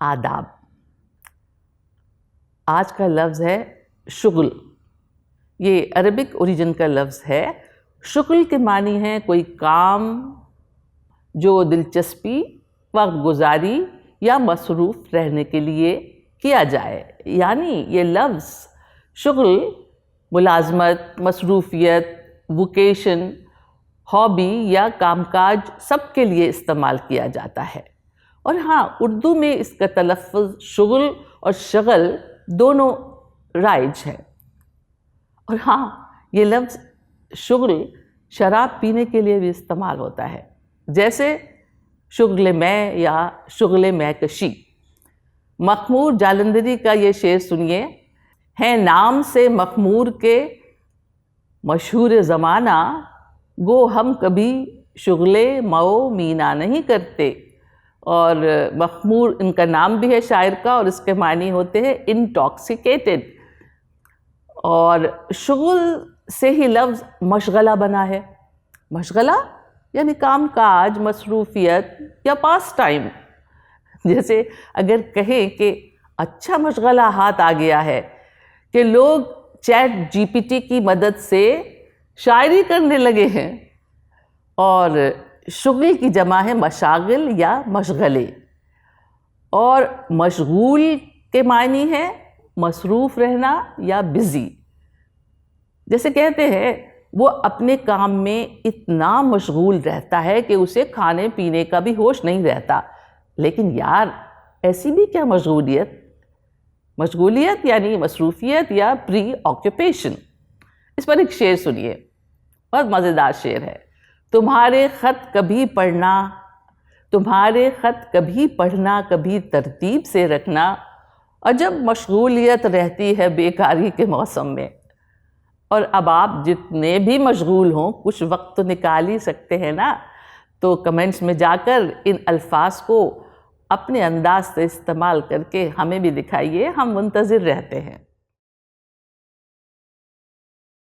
آداب۔ آج کا لفظ ہے شغل۔ یہ عربک اوریجن کا لفظ ہے۔ شغل کے معنی ہے کوئی کام جو دلچسپی، وقت گزاری یا مصروف رہنے کے لیے کیا جائے۔ یعنی یہ لفظ شغل ملازمت، مصروفیت، ووکیشن، ہابی یا کام کاج سب کے لیے استعمال کیا جاتا ہے۔ اور ہاں، اردو میں اس کا تلفظ شغل اور شغل دونوں رائج ہے۔ اور ہاں، یہ لفظ شغل شراب پینے کے لیے بھی استعمال ہوتا ہے، جیسے شغل میں یا شغل میں کشی۔ مخمور جالندھری کا یہ شعر سنیے: ہیں نام سے مخمور کے مشہور زمانہ، گو ہم کبھی شغل مئو مینا نہیں کرتے۔ اور مخمور ان کا نام بھی ہے شاعر کا، اور اس کے معنی ہوتے ہیں انٹاکسیکیٹڈ۔ اور شغل سے ہی لفظ مشغلہ بنا ہے۔ مشغلہ یعنی کام کاج، مصروفیت یا پاس ٹائم۔ جیسے اگر کہیں کہ اچھا مشغلہ ہاتھ آ گیا ہے کہ لوگ چیٹ جی پی ٹی کی مدد سے شاعری کرنے لگے ہیں۔ اور شغل کی جمع ہے مشاغل یا مشغلے۔ اور مشغول کے معنی ہے مصروف رہنا یا بزی۔ جیسے کہتے ہیں وہ اپنے کام میں اتنا مشغول رہتا ہے کہ اسے کھانے پینے کا بھی ہوش نہیں رہتا۔ لیکن یار، ایسی بھی کیا مشغولیت؟ مشغولیت یعنی مصروفیت یا پری آکوپیشن۔ اس پر ایک شعر سنیے، بہت مزیدار شعر ہے: تمہارے خط کبھی پڑھنا کبھی ترتیب سے رکھنا، اور جب مشغولیت رہتی ہے بیکاری کے موسم میں۔ اور اب آپ جتنے بھی مشغول ہوں، کچھ وقت تو نکال ہی سکتے ہیں نا؟ تو کمنٹس میں جا کر ان الفاظ کو اپنے انداز سے استعمال کر کے ہمیں بھی دکھائیے، ہم منتظر رہتے ہیں۔